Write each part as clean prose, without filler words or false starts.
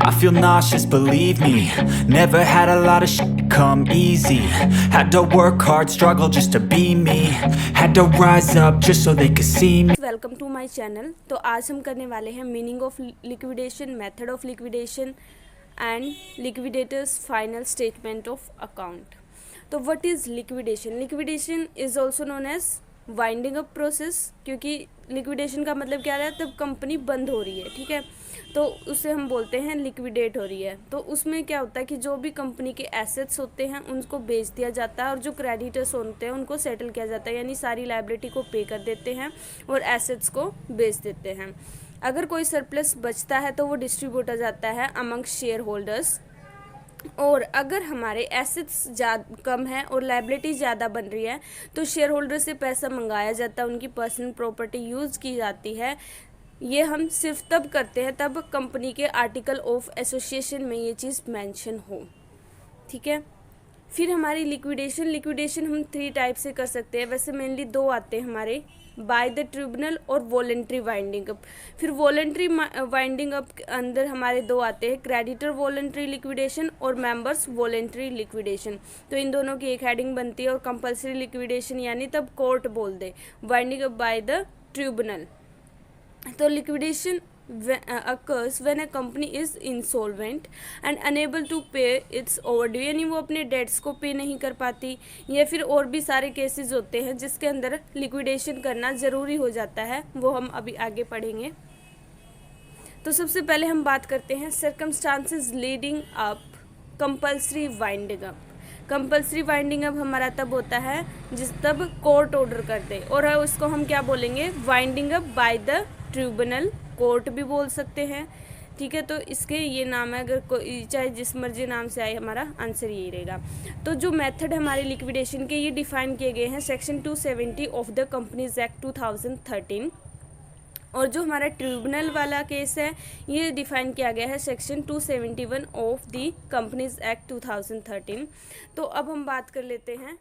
I feel nauseous, believe me. Never had a lot of shit come easy. Had to work hard, struggle just to be me. Had to rise up just so they could see me. Welcome to my channel. तो आज हम करने वाले हैं meaning of liquidation, method of liquidation and liquidators final statement of account. तो what is liquidation? Liquidation is also known as winding up process, क्योंकि liquidation का मतलब क्या है, तब कंपनी बंद हो रही है, ठीक है, तो उसे हम बोलते हैं लिक्विडेट हो रही है। तो उसमें क्या होता है कि जो भी कंपनी के एसेट्स होते हैं उनको बेच दिया जाता है और जो क्रेडिटर्स होते हैं उनको सेटल किया जाता है, यानी सारी लायबिलिटी को पे कर देते हैं और एसेट्स को बेच देते हैं। अगर कोई सरप्लस बचता है तो वो डिस्ट्रीब्यूट हो जाता है अमंग शेयर होल्डर्स। और अगर हमारे एसेट्स ज़्यादा कम है और लायबिलिटी ज़्यादा बन रही है तो शेयर होल्डर से पैसा मंगाया जाता है, उनकी पर्सनल प्रॉपर्टी यूज़ की जाती है। ये हम सिर्फ तब करते हैं तब कंपनी के आर्टिकल ऑफ एसोसिएशन में ये चीज़ मेंशन हो, ठीक है। फिर हमारी लिक्विडेशन हम 3 टाइप से कर सकते हैं, वैसे मेनली 2 आते हैं हमारे, बाय द ट्रिब्यूनल और वॉलेंट्री वाइंडिंग अप। फिर वॉलेंट्री वाइंडिंग अप के अंदर हमारे 2 आते हैं, क्रेडिटर वॉलेंट्री लिक्विडेशन और मेंबर्स वॉलेंट्री लिक्विडेशन। तो इन दोनों की एक हेडिंग बनती है। और कंपल्सरी लिक्विडेशन यानी तब कोर्ट बोल दे, winding up by the tribunal. तो liquidation occurs when a company is insolvent and unable to pay its overdue, यानी वो अपने डेट्स को पे नहीं कर पाती, या फिर और भी सारे केसेस होते हैं जिसके अंदर लिक्विडेशन करना ज़रूरी हो जाता है, वो हम अभी आगे पढ़ेंगे। तो सबसे पहले हम बात करते हैं circumstances leading up compulsory winding up. Compulsory winding up हमारा तब होता है जिस तब कोर्ट ऑर्डर कर दे, और उसको हम क्या बोलेंगे, winding up by the tribunal, court भी बोल सकते हैं, ठीक है। तो इसके ये नाम है, अगर कोई चाहे जिस मर्जी नाम से आए, हमारा आंसर यही रहेगा। तो जो मेथड हमारे लिक्विडेशन के ये डिफाइन किए गए हैं section 270 of the companies act 2013, और जो हमारा ट्रिब्यूनल वाला केस है ये डिफाइन किया गया है section 271 of the companies act 2013। तो अब हम बात कर लेते हैं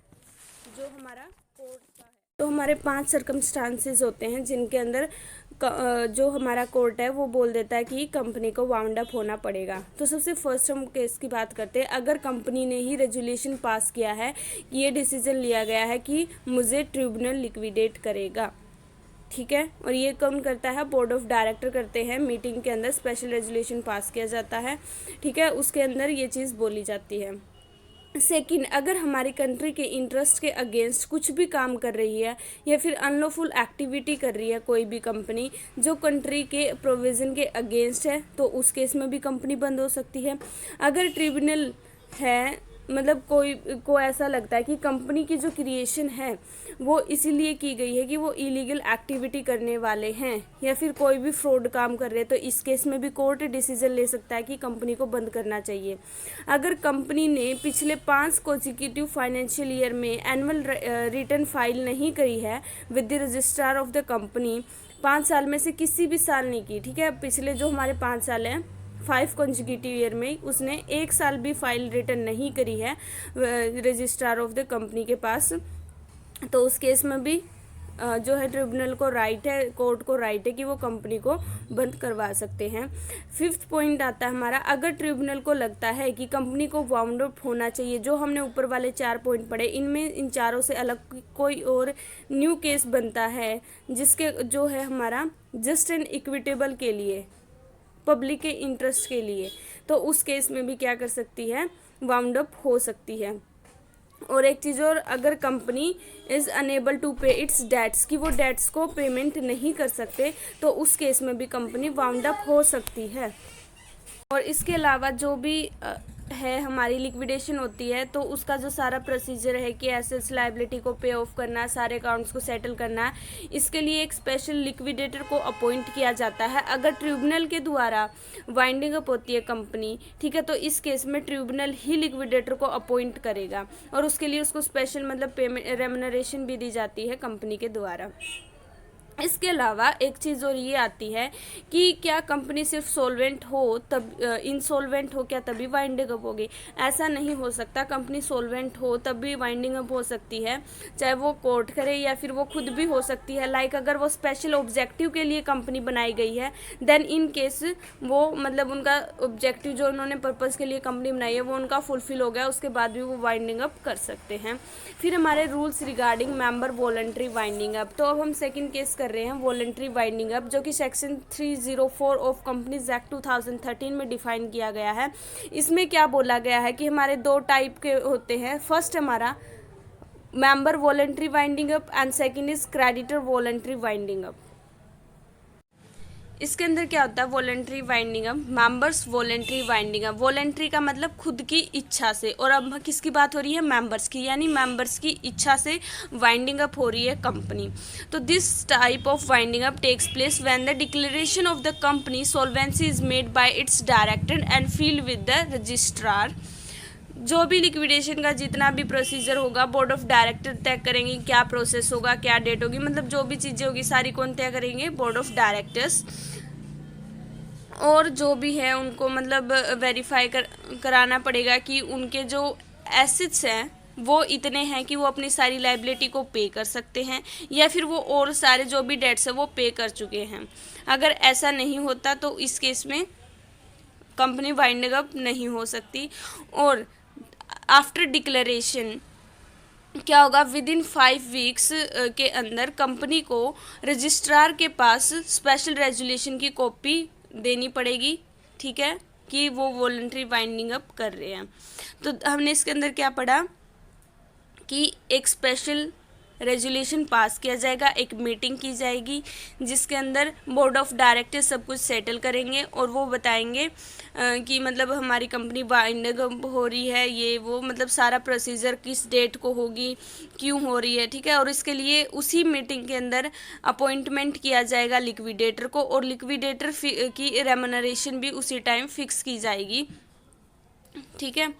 जो हमारा कोर्ट का है। तो हमारे 5 सर्कमस्टांसेस होते हैं जिनके अंदर जो हमारा कोर्ट है वो बोल देता है कि कंपनी को वाउंड अप होना पड़ेगा। तो सबसे फर्स्ट हम केस की बात करते हैं। अगर कंपनी ने ही रेजोल्यूशन पास किया है कि ये डिसीजन लिया गया है कि मुझे ट्रिब्यूनल लिक्विडेट करेगा, ठीक है, और ये कौन करता है, बोर्ड ऑफ डायरेक्टर करते हैं, मीटिंग के अंदर स्पेशल रेजोल्यूशन पास किया जाता है, ठीक है, उसके अंदर ये चीज़ बोली जाती है। सेकंड, अगर हमारी कंट्री के इंटरेस्ट के अगेंस्ट कुछ भी काम कर रही है या फिर अनलॉफुल एक्टिविटी कर रही है कोई भी कंपनी जो कंट्री के प्रोविज़न के अगेंस्ट है, तो उस केस में भी कंपनी बंद हो सकती है। अगर ट्रिब्यूनल है, मतलब कोई को ऐसा लगता है कि कंपनी की जो क्रिएशन है वो इसीलिए की गई है कि वो इलीगल एक्टिविटी करने वाले हैं या फिर कोई भी फ्रॉड काम कर रहे हैं, तो इस केस में भी कोर्ट डिसीजन ले सकता है कि कंपनी को बंद करना चाहिए। अगर कंपनी ने पिछले 5 कॉन्जिक्यूटिव फाइनेंशियल ईयर में एनुअल रिटर्न फाइल नहीं करी है with the registrar of the company, 5 साल में से किसी भी साल नहीं की, ठीक है, पिछले जो हमारे 5 साल हैं 5 कॉन्जिक्यूटिव ईयर में उसने 1 साल भी फाइल रिटर्न नहीं करी है रजिस्ट्रार ऑफ द कंपनी के पास, तो उस केस में भी जो है ट्रिब्यूनल को राइट है, कोर्ट को राइट है कि वो कंपनी को बंद करवा सकते हैं। 5th पॉइंट आता है हमारा, अगर ट्रिब्यूनल को लगता है कि कंपनी को वाउंड अप होना चाहिए, जो हमने ऊपर वाले 4 पॉइंट पढ़े इनमें इन चारों से अलग कोई और न्यू केस बनता है जिसके जो है हमारा जस्ट एंड इक्विटेबल के लिए, पब्लिक के इंटरेस्ट के लिए, तो उस केस में भी क्या कर सकती है, वाउंड अप हो सकती है। और एक चीज़ और, अगर कंपनी इज़ अनेबल टू पे इट्स डेट्स, कि वो डेट्स को पेमेंट नहीं कर सकते, तो उस केस में भी कंपनी वाउंड अप हो सकती है। और इसके अलावा जो भी है हमारी लिक्विडेशन होती है तो उसका जो सारा प्रोसीजर है कि एसेट्स लायबिलिटी को पे ऑफ करना, सारे अकाउंट्स को सेटल करना, इसके लिए एक स्पेशल लिक्विडेटर को अपॉइंट किया जाता है। अगर ट्रिब्यूनल के द्वारा वाइंडिंग अप होती है कंपनी, ठीक है, तो इस केस में ट्रिब्यूनल ही लिक्विडेटर को अपॉइंट करेगा और उसके लिए उसको स्पेशल मतलब पेमेंट रेम्यूनरेशन भी दी जाती है कंपनी के द्वारा। इसके अलावा एक चीज़ और ये आती है कि क्या कंपनी सिर्फ सोलवेंट हो तब इंसॉल्वेंट हो क्या तभी वाइंडिंग अप होगी? ऐसा नहीं हो सकता। कंपनी सोलवेंट हो तब भी वाइंडिंग अप हो सकती है, चाहे वो कोर्ट करे या फिर वो खुद भी हो सकती है। लाइक अगर वो स्पेशल ऑब्जेक्टिव के लिए कंपनी बनाई गई है, देन इन केस वो मतलब उनका ऑब्जेक्टिव जो उन्होंने पर्पज़ के लिए कंपनी बनाई है वो उनका फुलफिल हो गया, उसके बाद भी वो वाइंडिंग अप कर सकते हैं। फिर हमारे rules regarding member voluntary winding up. तो अब हम सेकंड केस कर रहे हैं वॉलंटरी वाइंडिंग अप, जो कि सेक्शन 304 ऑफ कंपनीज एक्ट 2013 में डिफाइन किया गया है। इसमें क्या बोला गया है कि हमारे दो टाइप के होते हैं। फर्स्ट हमारा member voluntary winding up and second is creditor voluntary winding up. इसके अंदर क्या होता है voluntary winding up, members voluntary winding up. Voluntary का मतलब खुद की इच्छा से, और अब किसकी बात हो रही है? मेंबर्स की, यानी मेंबर्स की इच्छा से वाइंडिंग अप हो रही है कंपनी। तो this type of winding up takes place when the declaration of the company solvency is made by its director and filed with the registrar. जो भी लिक्विडेशन का जितना भी प्रोसीजर होगा बोर्ड ऑफ डायरेक्टर तय करेंगे, क्या प्रोसेस होगा, क्या डेट होगी, मतलब जो भी चीज़ें होगी सारी कौन तय करेंगे? Board of directors. और जो भी है उनको मतलब वेरीफाई कराना पड़ेगा कि उनके जो एसेट्स हैं वो इतने हैं कि वो अपनी सारी लाइबिलिटी को पे कर सकते हैं, या फिर वो और सारे जो भी डेट्स हैं वो पे कर चुके हैं। अगर ऐसा नहीं होता तो इस केस में कंपनी वाइंडिंग अप नहीं हो सकती। और आफ्टर डिक्लेरेशन क्या होगा? विद इन 5 वीक्स के अंदर कंपनी को रजिस्ट्रार के पास स्पेशल रेजुलेशन की कॉपी देनी पड़ेगी, ठीक है, कि वो वॉलंटरी वाइंडिंग अप कर रहे हैं। तो हमने इसके अंदर क्या पढ़ा कि एक स्पेशल रेजुलेशन पास किया जाएगा, एक मीटिंग की जाएगी जिसके अंदर बोर्ड ऑफ डायरेक्टर सब कुछ सेटल करेंगे और वो बताएंगे कि मतलब हमारी कंपनी वाइंडिंग अप हो रही है, ये वो मतलब सारा प्रोसीजर किस डेट को होगी, क्यों हो रही है, ठीक है। और इसके लिए उसी मीटिंग के अंदर अपॉइंटमेंट किया जाएगा लिक्विडेटर को, और लिक्विडेटर की रेम्यूनरेशन भी उसी टाइम फिक्स की जाएगी, ठीक है।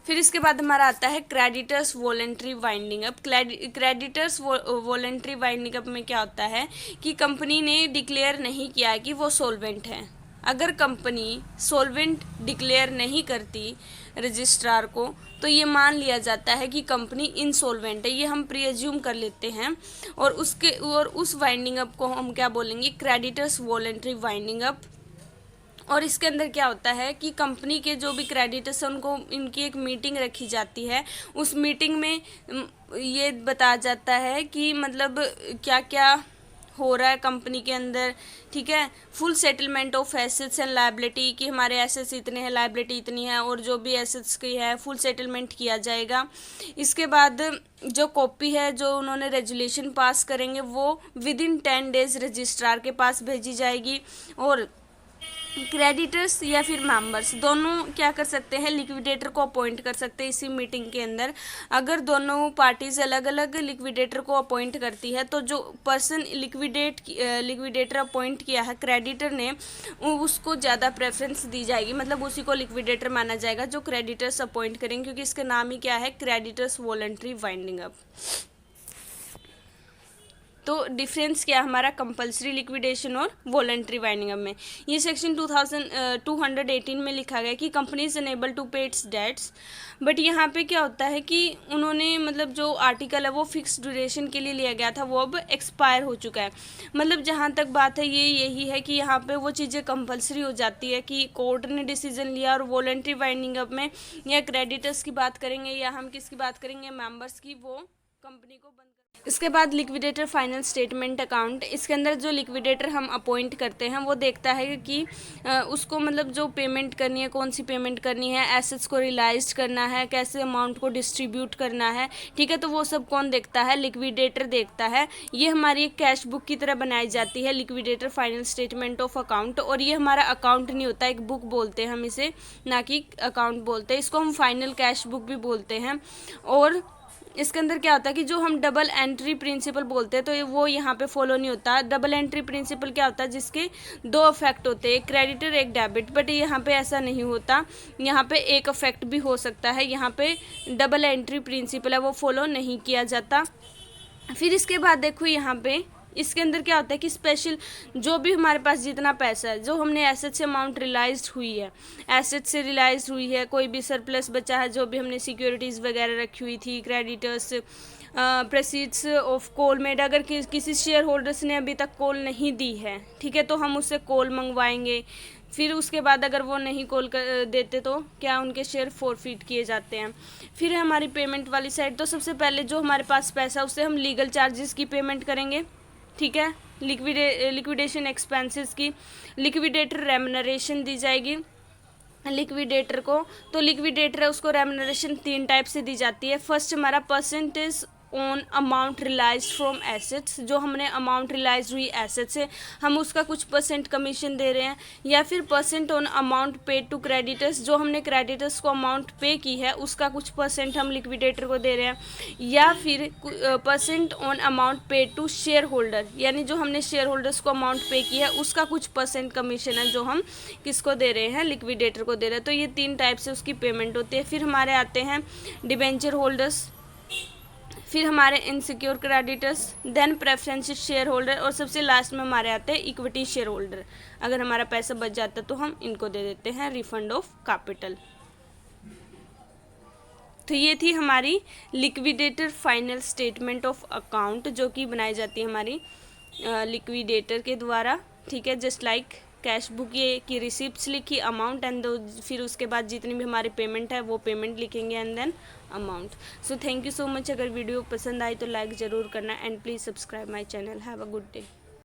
फिर इसके बाद हमारा आता है creditors voluntary winding up. Creditors voluntary winding up में क्या होता है कि कंपनी ने डिक्लेयर नहीं किया है कि वो सोलवेंट है। अगर कंपनी सोलवेंट डिक्लेयर नहीं करती रजिस्ट्रार को तो ये मान लिया जाता है कि कंपनी इनसोल्वेंट है, ये हम प्रीअज्यूम कर लेते हैं। और उस वाइंडिंग अप को हम क्या बोलेंगे? Creditors voluntary winding up. और इसके अंदर क्या होता है कि कंपनी के जो भी क्रेडिटर्स हैं उनको इनकी एक मीटिंग रखी जाती है। उस मीटिंग में ये बताया जाता है कि मतलब क्या क्या हो रहा है कंपनी के अंदर, ठीक है। Full settlement of assets and liability, कि हमारे एसेट्स इतने हैं, लायबिलिटी इतनी है, और जो भी एसेट्स की है फुल सेटलमेंट किया जाएगा। इसके बाद जो कॉपी है जो उन्होंने रेजुलेशन पास करेंगे वो विद इन 10 डेज रजिस्ट्रार के पास भेजी जाएगी। और क्रेडिटर्स या फिर मेंबर्स दोनों क्या कर सकते हैं? लिक्विडेटर को अपॉइंट कर सकते हैं इसी मीटिंग के अंदर। अगर दोनों पार्टीज अलग अलग लिक्विडेटर को अपॉइंट करती है तो जो पर्सन लिक्विडेटर अपॉइंट किया है क्रेडिटर ने, उसको ज़्यादा प्रेफरेंस दी जाएगी, मतलब उसी को लिक्विडेटर माना जाएगा जो क्रेडिटर्स अपॉइंट करेंगे, क्योंकि इसका नाम ही क्या है? Creditors voluntary winding up. तो डिफरेंस क्या हमारा कंपलसरी लिक्विडेशन और वॉलंटरी वाइंडिंग अप में? ये सेक्शन 218 में लिखा गया कि कंपनी इज अनेबल टू पे इट्स डेट्स। बट यहाँ पे क्या होता है कि उन्होंने मतलब जो आर्टिकल है वो फिक्स ड्यूरेशन के लिए लिया गया था, वो अब एक्सपायर हो चुका है। मतलब जहाँ तक बात है ये यही है कि यहाँ पे वो चीज़ें कंपलसरी हो जाती है कि कोर्ट ने डिसीजन लिया। और वॉलंटरी वाइंडिंग अप में या क्रेडिटर्स की बात करेंगे या हम किसकी बात करेंगे? मेंबर्स की, वो कंपनी को बंद। इसके बाद लिक्विडेटर फाइनल स्टेटमेंट अकाउंट। इसके अंदर जो लिक्विडेटर हम अपॉइंट करते हैं वो देखता है कि उसको मतलब जो पेमेंट करनी है, कौन सी पेमेंट करनी है, एसेट्स को रियलाइज करना है, कैसे अमाउंट को डिस्ट्रीब्यूट करना है, ठीक है। तो वो सब कौन देखता है? लिक्विडेटर देखता है। ये हमारी एक कैश बुक की तरह बनाई जाती है liquidator final statement of account. और ये हमारा अकाउंट नहीं होता, एक बुक बोलते हैं हम इसे, ना कि अकाउंट बोलते हैं। इसको हम फाइनल कैश बुक भी बोलते हैं। और इसके अंदर क्या होता है कि जो हम डबल एंट्री प्रिंसिपल बोलते हैं तो वो यहाँ पे फॉलो नहीं होता। डबल एंट्री प्रिंसिपल क्या होता है? जिसके दो अफेक्ट होते हैं, एक क्रेडिटर एक डेबिट। बट यहाँ पे ऐसा नहीं होता, यहाँ पे एक अफेक्ट भी हो सकता है। यहाँ पे डबल एंट्री प्रिंसिपल है वो फॉलो नहीं किया जाता। फिर इसके बाद देखो यहाँ पे इसके अंदर क्या होता है कि स्पेशल जो भी हमारे पास जितना पैसा है, जो हमने एसेट से अमाउंट रियलाइज्ड हुई है, एसेट से रियलाइज्ड हुई है, कोई भी सरप्लस बचा है, जो भी हमने सिक्योरिटीज़ वगैरह रखी हुई थी, creditors, proceeds of call made, अगर किसी शेयर होल्डर्स ने अभी तक कॉल नहीं दी है, ठीक है, तो हम उससे कॉल मंगवाएंगे। फिर उसके बाद अगर वो नहीं कॉल कर देते तो क्या उनके शेयर फॉरफिट किए जाते हैं। फिर है हमारी पेमेंट वाली साइड। तो सबसे पहले जो हमारे पास पैसा, उससे हम लीगल चार्जेस की पेमेंट करेंगे, ठीक है, लिक्विडेशन एक्सपेंसेस की, लिक्विडेटर रेम्यूनरेशन दी जाएगी लिक्विडेटर को। तो लिक्विडेटर है, उसको रेम्यूनरेशन 3 टाइप से दी जाती है। फर्स्ट हमारा percentage on amount realise from assets, जो हमने अमाउंट रियलाइज हुई एसेट से, हम उसका कुछ परसेंट कमीशन दे रहे हैं। या फिर percent on amount paid to creditors, जो हमने क्रेडिटर्स को अमाउंट पे की है उसका कुछ परसेंट हम लिक्विडेटर को दे रहे हैं। या फिर percent on amount paid to share holder, यानी जो हमने शेयर होल्डर्स को अमाउंट पे की है उसका कुछ परसेंट कमीशन है जो हम किसको दे रहे हैं, लिक्विडेटर को दे रहे हैं। तो ये 3 टाइप से उसकी पेमेंट होती है। फिर हमारे आते हैं डिबेंचर होल्डर्स, फिर हमारे insecure creditors, then preferential share holder, और सबसे लास्ट में हमारे आते हैं इक्विटी शेयर होल्डर। अगर हमारा पैसा बच जाता है तो हम इनको दे देते हैं रिफंड ऑफ कैपिटल। तो ये थी हमारी liquidator final statement of account, जो कि बनाई जाती है हमारी लिक्विडेटर के द्वारा, ठीक है, जस्ट लाइक कैश बुक ये की रिसिप्ट्स लिखी, अमाउंट एंड फिर उसके बाद जितनी भी हमारी पेमेंट है वो पेमेंट लिखेंगे and then amount. So thank you so much. अगर वीडियो पसंद आई तो लाइक ज़रूर करना and please subscribe my channel. Have a good day.